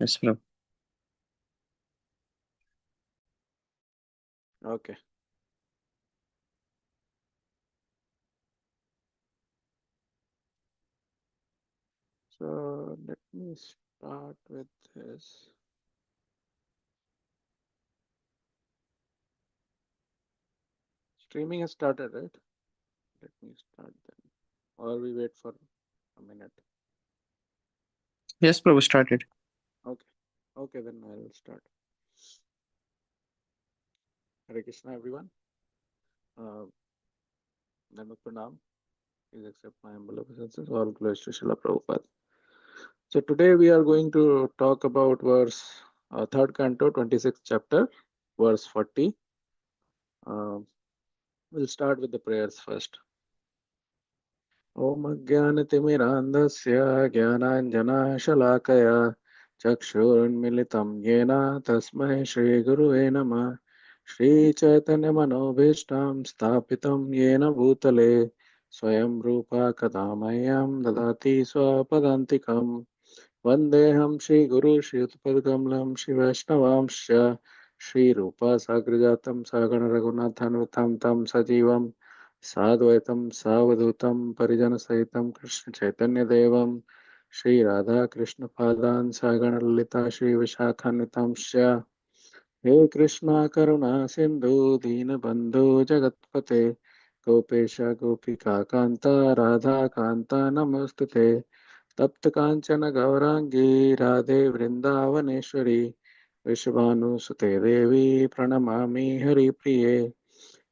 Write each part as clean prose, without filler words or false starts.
Yes, Prabhu. Okay. So let me start with this. Streaming has started, right? Let me start then. Or we wait for a minute. Yes, Prabhu started. Okay. Okay, then I will start. Hare Krishna, everyone. Namaste Pranam. Please accept my humble obeisances. All glories to Srila Prabhupada. So today we are going to talk about third canto, 26th chapter, verse 40. We'll start with the prayers first. Om Jnanatimirandasya Jnananjana Chakshurunmilitam Yena Tasmai Shri Guruve Namah Shri Chaitanya Manobhishtam Sthapitam Yena Bhutale Swayam Rupa Kadamayam Dadati Swapadantikam Vandeham Shri Guru Shri Utpadkamlam Shri Vaishnavamsha Shri Rupa Sagrajatam Sagana Raghunathan Tam Sajivam Sadvaitam Savadutam Parijana Sahitam Krishna Chaitanya Devam Shri Radha Krishna Padan Sagana Lalita Shri Vishakhanvitamsha He Krishna Karuna Sindhu Dina Bandhu Jagatpate Gopesha Gopika Kanta Radha Kanta Namostute तप्त कांचन गौरांगी राधे वृंदावनेश्वरी विश्वानुसुते देवी प्रणमामि हरिप्रिये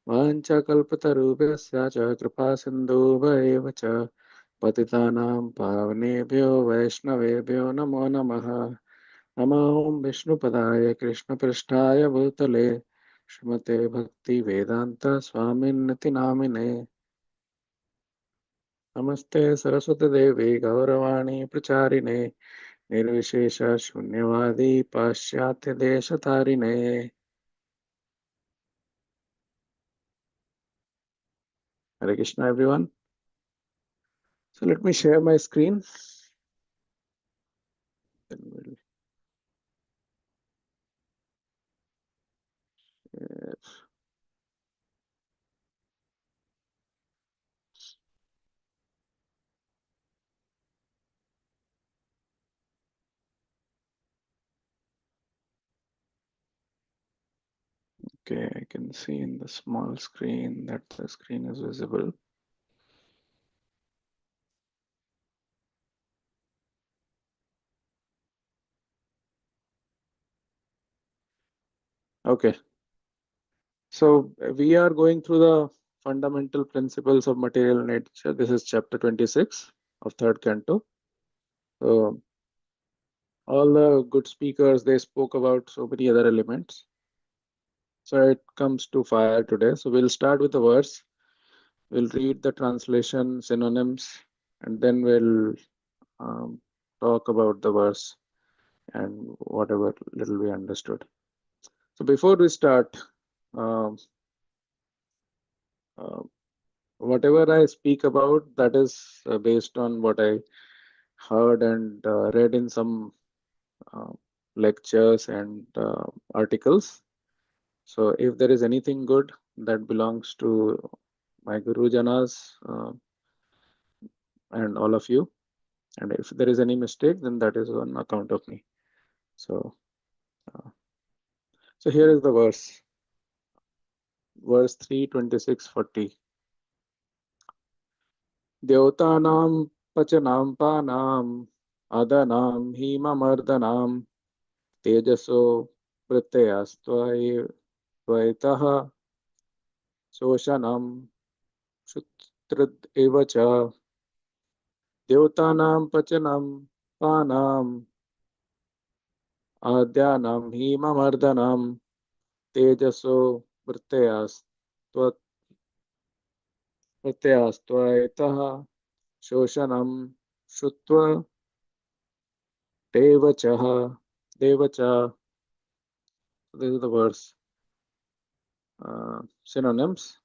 वाञ्छाकल्पतरुभ्यश्च च कृपा सिन्धुभ्येव च पतितानां पावनेभ्यो वैष्णवेभ्यो नमो नमः नमो विष्णुपदाय कृष्णपृष्ठाय भूतले श्रीमते भक्तिवेदान्त स्वामिन्नति नामिने नमस्ते सरस्वती देवी गौरवाणी प्रचारिणे निर्विशेष शून्यवादी पाश्चात्य देश तारिणे Hare Krishna everyone. So let me share my screen. Then we'll share. Okay, I can see in the small screen that the screen is visible. Okay, so we are going through the fundamental principles of material nature. This is chapter 26 of third canto. So all the good speakers, they spoke about so many other elements. So it comes to fire today. So we'll start with the verse. We'll read the translation, synonyms, and then we'll talk about the verse and whatever little we understood. So before we start, um, uh, whatever I speak about, that is based on what I heard and read in some uh, lectures and articles. So if there is anything good, that belongs to my Guru Janas and all of you. And if there is any mistake, then that is on account of me. So, so here is the verse 3:26-40. Devatanam pachanam panam adanam himamardhanam tejaso pratyastvayitaha soshanam shutrad evacha devatanam pachanam panam adyanam himamardhanam tejaso pratyastvayitaha Shoshanam Shutva Devachaha Devacha. This is the verse. Synonyms.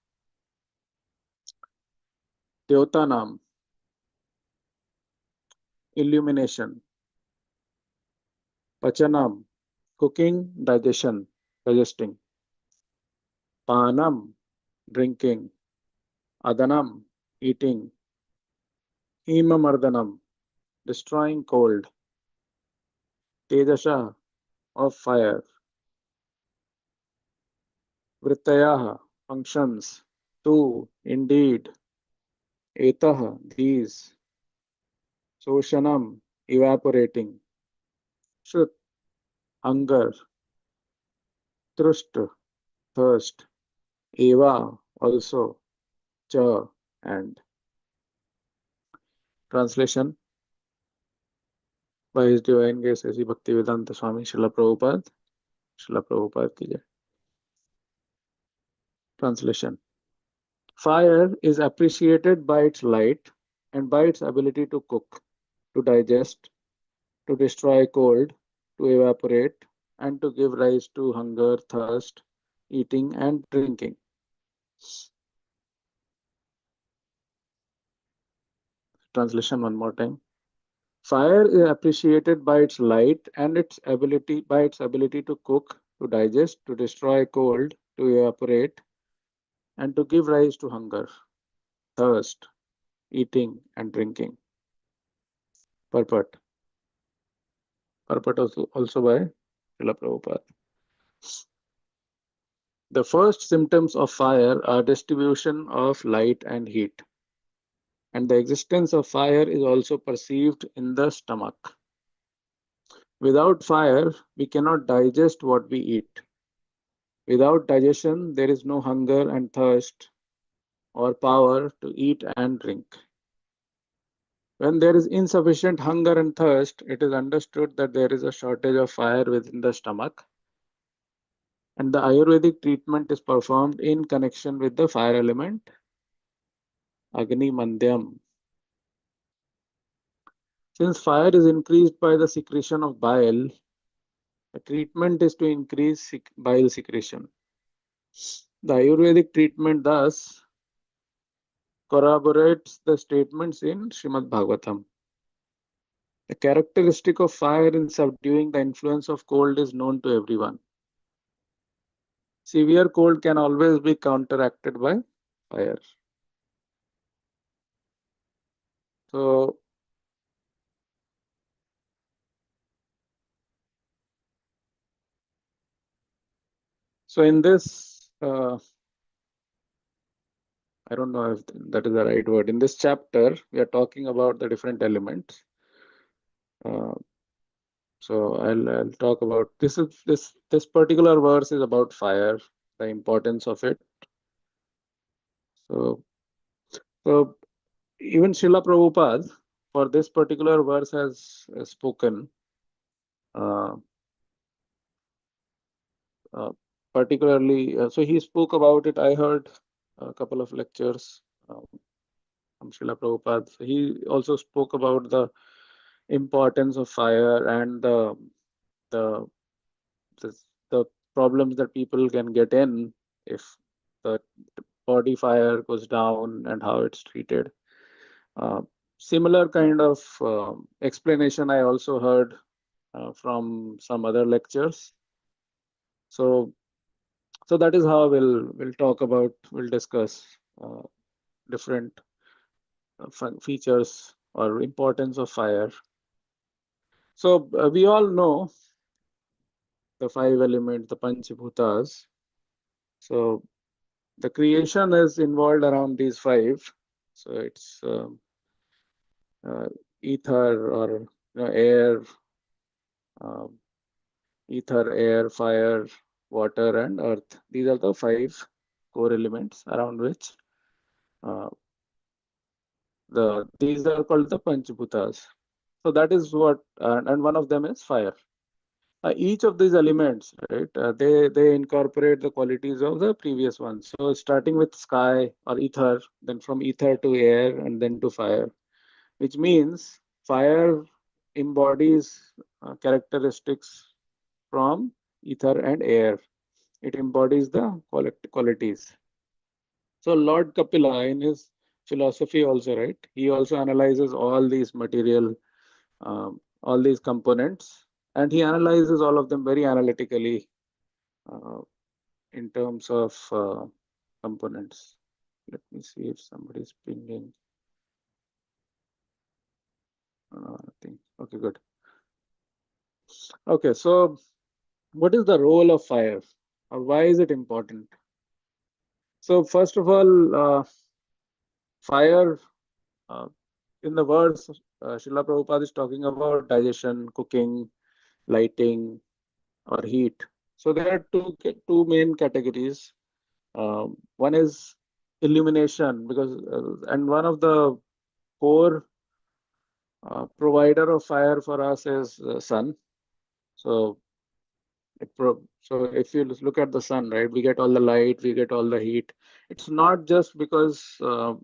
Devatanam, illumination. Pachanam, cooking, digesting. Panam, drinking. Adanam, eating. Hemamardanam, destroying cold. Tejasha, of fire. Vrittayaha, functions. Tu, indeed. Etaha, these. Soshanam, evaporating. Shut, hunger. Trust, thirst. Eva, also. Cha, and. Translation by His Divine Grace A.C. Bhaktivedanta Swami Srila Prabhupada. Srila Prabhupada ki jai. Translation. Fire is appreciated by its light and by its ability to cook, to digest, to destroy cold, to evaporate, and to give rise to hunger, thirst, eating, and drinking. Translation one more time. Fire is appreciated by its light and its ability to cook, to digest, to destroy cold, to evaporate, and to give rise to hunger, thirst, eating, and drinking. Purport. Purport also by Srila Prabhupada. The first symptoms of fire are distribution of light and heat, and the existence of fire is also perceived in the stomach. Without fire, we cannot digest what we eat. Without digestion, there is no hunger and thirst or power to eat and drink. When there is insufficient hunger and thirst, it is understood that there is a shortage of fire within the stomach, and the Ayurvedic treatment is performed in connection with the fire element, Agni Mandyam. Since fire is increased by the secretion of bile, the treatment is to increase bile secretion. The Ayurvedic treatment thus corroborates the statements in Srimad Bhagavatam. The characteristic of fire in subduing the influence of cold is known to everyone. Severe cold can always be counteracted by fire. So in this, I don't know if that is the right word. In this chapter, we are talking about the different elements. So I'll talk about this particular verse is about fire, the importance of it. So even Srila Prabhupada for this particular verse has spoken particularly. So he spoke about it. I heard a couple of lectures from Srila Prabhupada. So he also spoke about the importance of fire and the problems that people can get in if the body fire goes down and how it's treated. Similar kind of explanation I also heard from some other lectures. So that is how we'll discuss different features or importance of fire. So we all know the five elements, the Panchbhutas. So the creation is involved around these five. So it's ether or air, ether, air, fire, water, and earth. These are the five core elements around which these are called the Panchbhutas. So that is what, and one of them is fire. Each of these elements, right, they incorporate the qualities of the previous one. So starting with sky or ether, then from ether to air, and then to fire, which means fire embodies characteristics from ether and air. It embodies the qualities. So Lord Kapila, in his philosophy also, right, he also analyzes all these material, all these components And he analyzes all of them very analytically in terms of components. Let me see if somebody is pinging. Nothing. Okay, good. Okay, so what is the role of fire, or why is it important? So first of all, fire, in the words, Srila Prabhupada is talking about digestion, cooking, lighting, or heat. So there are two main categories. One is illumination, because and one of the core provider of fire for us is sun. So so if you look at the sun, right, we get all the light, we get all the heat. It's not just uh,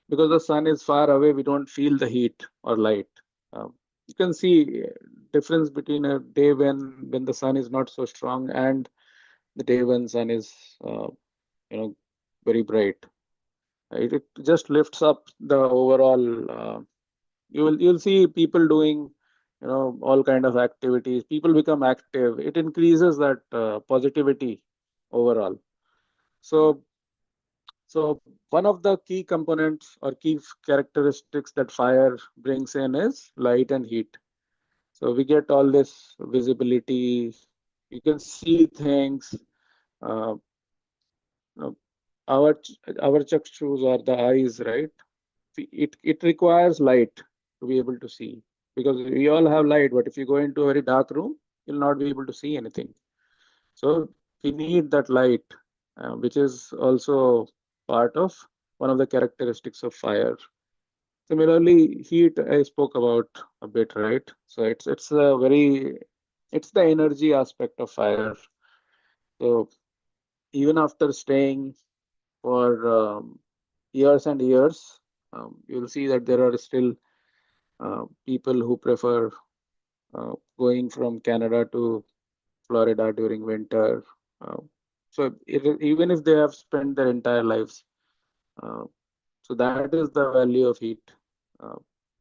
because the sun is far away, we don't feel the heat or light. You can see difference between a day when the sun is not so strong and the day when sun is very bright. It just lifts up the overall. You'll see people doing all kind of activities. People become active. It increases that positivity overall. So one of the key components or key characteristics that fire brings in is light and heat. So we get all this visibility. You can see things. Uh, uh, our our chakshus or the eyes, right? It requires light to be able to see, because we all have light, but if you go into a very dark room, you'll not be able to see anything. So we need that light, which is also part of one of the characteristics of fire. Similarly, heat I spoke about a bit, right? So it's the energy aspect of fire. So even after staying for years and years, you'll see that there are still people who prefer going from Canada to Florida during winter. Uh, even if they have spent their entire lives, uh, so that is the value of heat. Uh,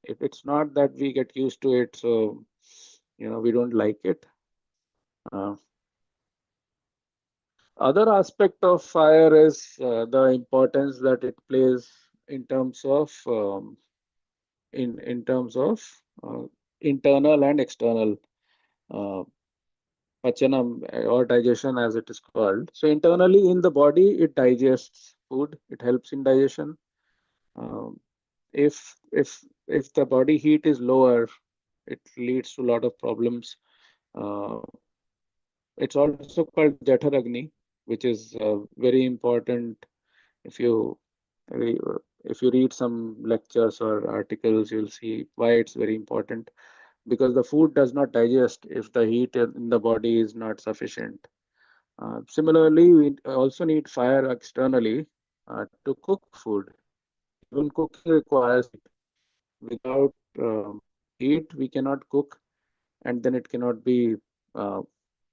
it's not that we get used to it, so we don't like it. Uh, Other aspect of fire is the importance that it plays in terms of in terms of uh, internal and external uh, pachanam, or digestion as it is called. So internally in the body, it digests food. It helps in digestion. Um, if the body heat is lower, it leads to a lot of problems. Uh, it's also called Jataragni, which is very important. If you if you read some lectures or articles, you'll see why it's very important, because the food does not digest if the heat in the body is not sufficient. Similarly, we also need fire externally to cook food. Even cooking requires heat. Without heat, we cannot cook, and then it cannot be uh,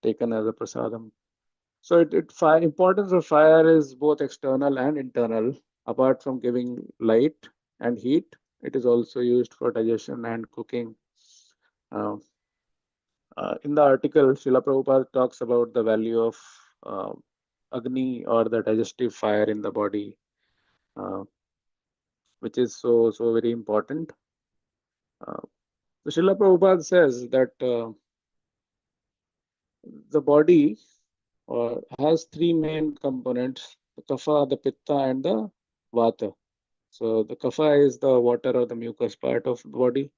taken as a prasadam. So importance of fire is both external and internal. Apart from giving light and heat, it is also used for digestion and cooking. Uh, in the article, Srila Prabhupada talks about the value of uh, Agni, or the digestive fire in the body, uh, which is so very important. Uh, so Srila Prabhupada says that the body has three main components: the kapha, the pitta, and the vata. So the kapha is the water or the mucus part of the body.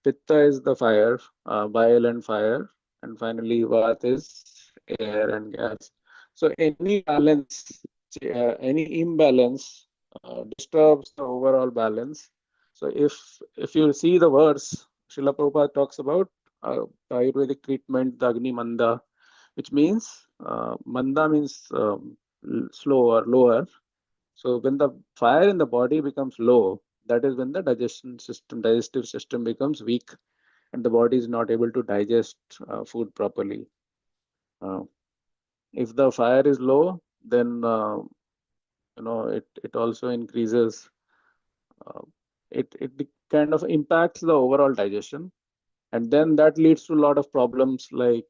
Pitta is the fire, bile and fire, and finally Vata is air and gas. So any balance, any imbalance disturbs the overall balance. So if you see the verse, Srila Prabhupada talks about Ayurvedic treatment, the Agni Manda, which means Manda means slow or lower. So when the fire in the body becomes low, that is when the digestive system becomes weak, and the body is not able to digest food properly. Uh, if the fire is low, then it also increases uh, it kind of impacts the overall digestion, and then that leads to a lot of problems like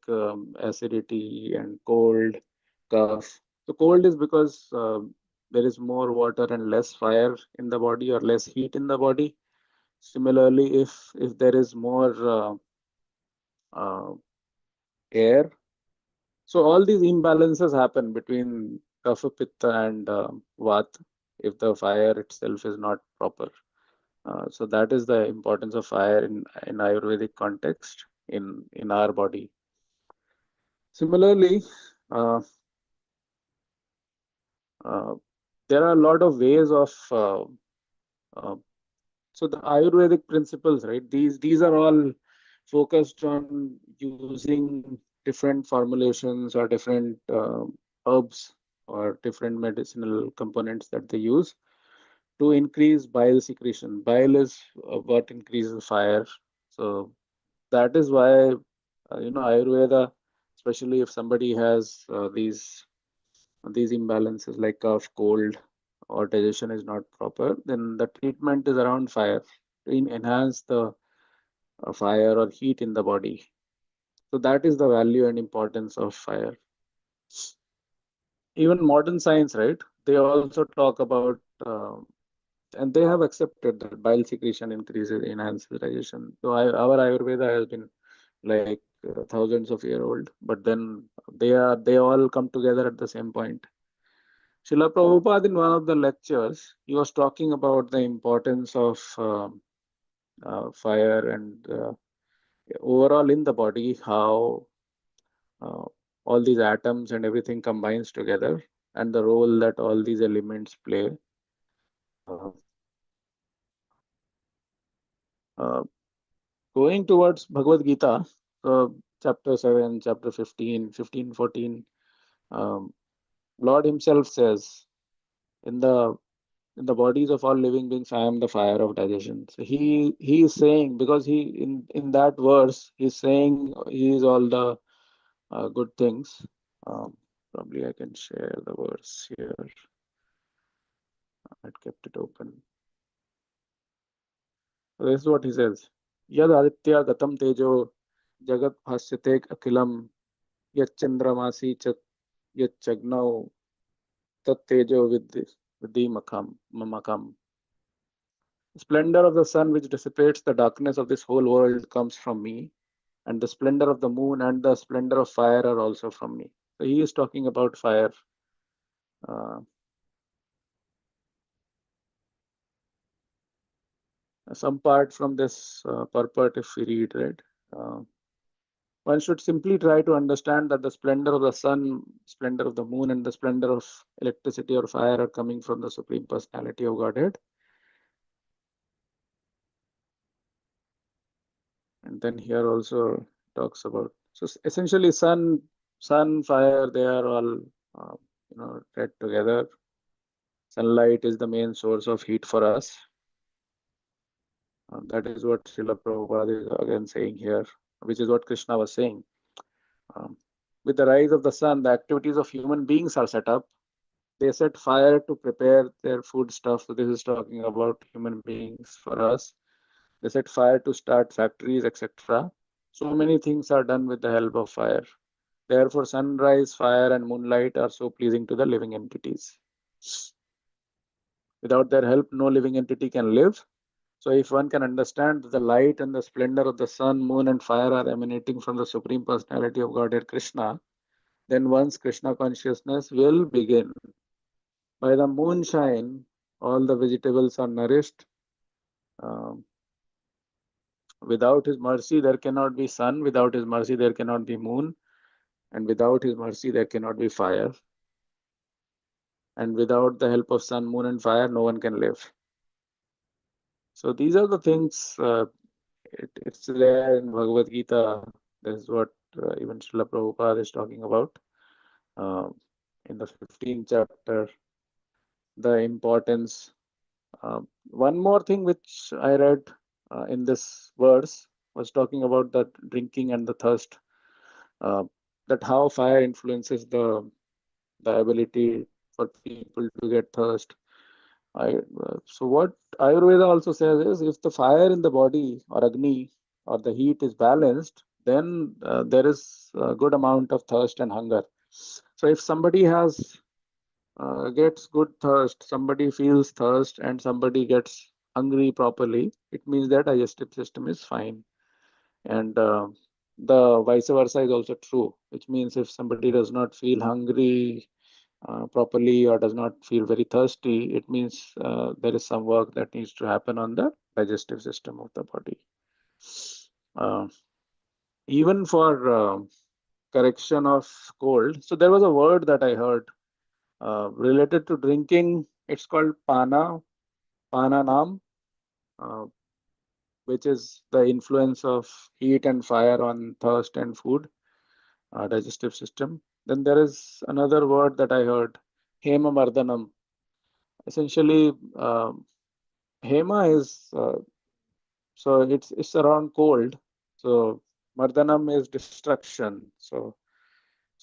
acidity and cold, cough. So cold is because there is more water and less fire in the body, or less heat in the body. Similarly, if there is more air, so all these imbalances happen between kapha, pitta, and vata if the fire itself is not proper. So that is the importance of fire in Ayurvedic context in our body. Similarly, uh, uh, there are a lot of ways of so the Ayurvedic principles, right? These are all focused on using different formulations or different herbs or different medicinal components that they use to increase bile secretion. Bile is what increases fire. So that is why Ayurveda, especially if somebody has these imbalances like cough, cold, or digestion is not proper, then the treatment is around fire to enhance the fire or heat in the body. So that is the value and importance of fire. Even modern science, right? They also talk about, and they have accepted that bile secretion increases, enhances digestion. So our Ayurveda has been like thousands of years old, but then they all come together at the same point. Srila Prabhupada, in one of the lectures, he was talking about the importance of fire and overall in the body, how uh, all these atoms and everything combines together, and the role that all these elements play. Uh, uh, Going towards Bhagavad Gita, chapter 7, chapter 15, 15, 14, Lord himself says, in the bodies of all living beings, I am the fire of digestion. So he is saying, because he in that verse he's saying he is all the good things. Probably I can share the verse here. I kept it open. So this is what he says. Yad aditya gatam tejo jagat bhasyate akilam yat chandramasi yat chagnau tat tejo vidhi makam. The splendor of the sun which dissipates the darkness of this whole world comes from me, and the splendor of the moon and the splendor of fire are also from me. So he is talking about fire. Uh, some part from this purport, if we read, right? Uh, One should simply try to understand that the splendor of the sun, splendor of the moon, and the splendor of electricity or fire are coming from the Supreme Personality of Godhead. And then here also talks about, so essentially sun, fire, they are all read together. Sunlight is the main source of heat for us. That is what Srila Prabhupada is again saying here, which is what Krishna was saying. With the rise of the sun, the activities of human beings are set up. They set fire to prepare their food stuff. So this is talking about human beings for us. They set fire to start factories, etc. So many things are done with the help of fire. Therefore, sunrise, fire, and moonlight are so pleasing to the living entities. Without their help, no living entity can live. So if one can understand that the light and the splendor of the sun, moon, and fire are emanating from the Supreme Personality of Godhead Krishna, then one's Krishna consciousness will begin. By the moonshine, all the vegetables are nourished. Um, Without his mercy, there cannot be sun. Without his mercy, there cannot be moon. And without his mercy, there cannot be fire. And without the help of sun, moon, and fire, no one can live. So these are the things, it's there in Bhagavad Gita. This is what even Srila Prabhupada is talking about. In the 15th chapter, the importance. One more thing which I read in this verse was talking about the drinking and the thirst. That how fire influences the ability for people to get thirst. So what Ayurveda also says is, if the fire in the body or Agni or the heat is balanced, then there is a good amount of thirst and hunger. So if somebody gets good thirst, somebody feels thirst, and somebody gets hungry properly, it means that digestive system is fine. And the vice versa is also true, which means if somebody does not feel hungry properly or does not feel very thirsty, it means there is some work that needs to happen on the digestive system of the body. Uh, Even for correction of cold, so there was a word that I heard related to drinking. It's called pananam, uh, which is the influence of heat and fire on thirst and food, digestive system. Then there is another word that I heard, hema mardhanam. Essentially, hema is so it's around cold. So mardhanam is destruction. So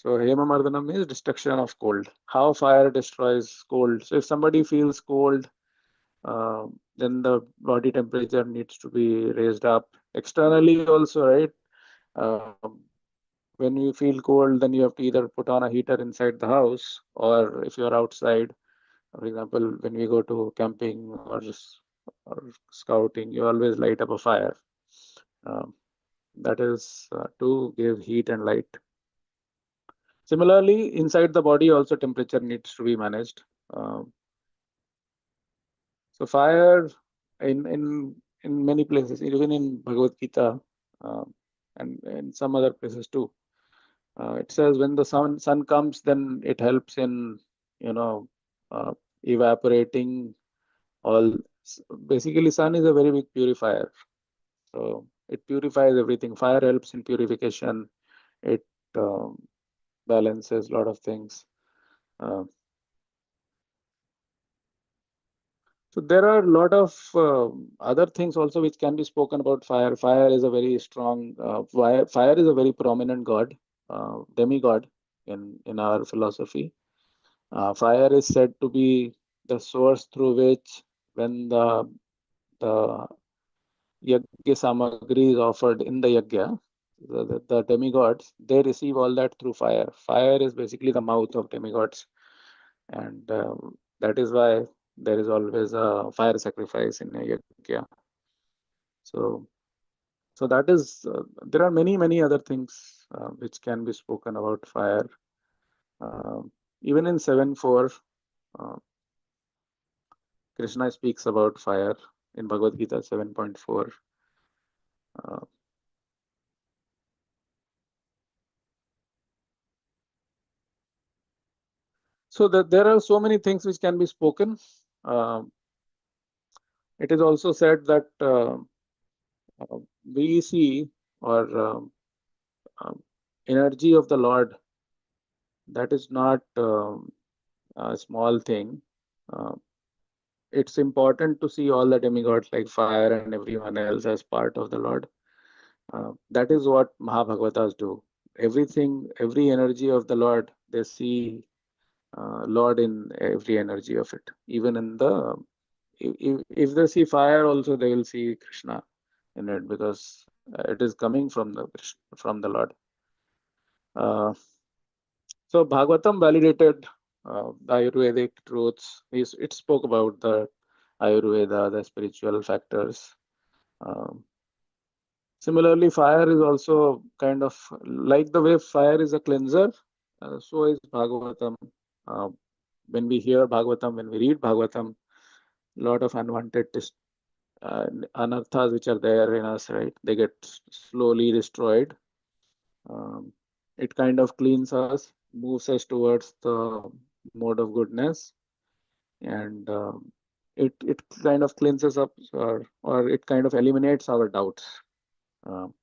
hema mardhanam is destruction of cold. How fire destroys cold. So if somebody feels cold, then the body temperature needs to be raised up. Externally also, right? When you feel cold, then you have to either put on a heater inside the house, or if you're outside, for example, when we go to camping or scouting, you always light up a fire. Um, that is to give heat and light. Similarly, inside the body also temperature needs to be managed. So fire in many places, even in Bhagavad Gita, uh, and in some other places too, it says when the sun comes, then it helps in you know uh, evaporating all. Basically, sun is a very big purifier. So it purifies everything. Fire helps in purification. It um, balances a lot of things. Uh, so there are a lot of other things also which can be spoken about fire. Fire is a very strong. Fire is a very prominent god, demigod in our philosophy. Fire is said to be the source through which, when the yajna samagri is offered in the yajna, the demigods, they receive all that through fire. Fire is basically the mouth of demigods, and that is why there is always a fire sacrifice in a yajna. So, so that is there are many other things which can be spoken about fire. Uh, Even in 7.4, uh, Krishna speaks about fire in Bhagavad Gita 7.4. Uh, so that there are so many things which can be spoken. Uh, it is also said that we see or energy of the Lord, that is not a small thing. Uh, it's important to see all the demigods like fire and everyone else as part of the Lord. That is what Mahabhagavatas do. Everything, every energy of the Lord, they see Lord in every energy of it. Even in the, if they see fire, also they will see Krishna in it, because it is coming from the Lord. So Bhagavatam validated the Ayurvedic truths. It spoke about the Ayurveda, the spiritual factors. Um, Similarly, fire is also kind of like the way fire is a cleanser, so is Bhagavatam. Uh, when we hear Bhagavatam, when we read Bhagavatam, a lot of unwanted anarthas which are there in us, right? They get slowly destroyed. Um, it kind of cleans us, moves us towards the mode of goodness, and it kind of cleanses up, or it kind of eliminates our doubts. Um,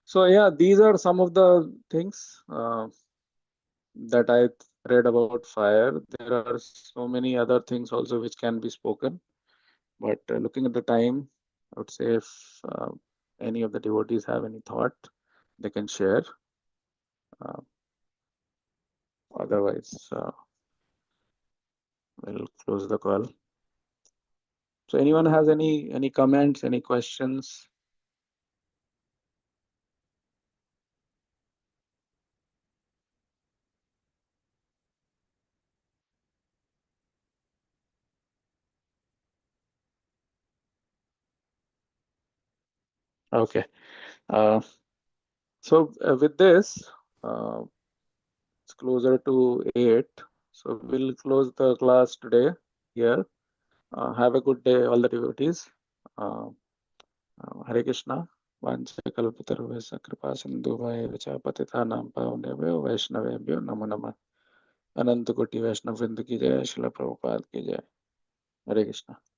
So yeah, these are some of the things that I read about fire. There are so many other things also which can be spoken, but looking at the time, I would say if any of the devotees have any thought, they can share. Uh, Otherwise, we'll close the call. So anyone has any comments, any questions? Okay. So with this, it's closer to 8. So we'll close the class today here. Have a good day, all the devotees. Hare Krishna. Vanchakalpatarvesa kripa sindhuvaya च पतितानां पावनेभ्यो वैष्णवेभ्यो नमो नमः. अनंत कोटि वैष्णव वृंद की जय, श्रील प्रभुपाद की जय. हरे कृष्णा.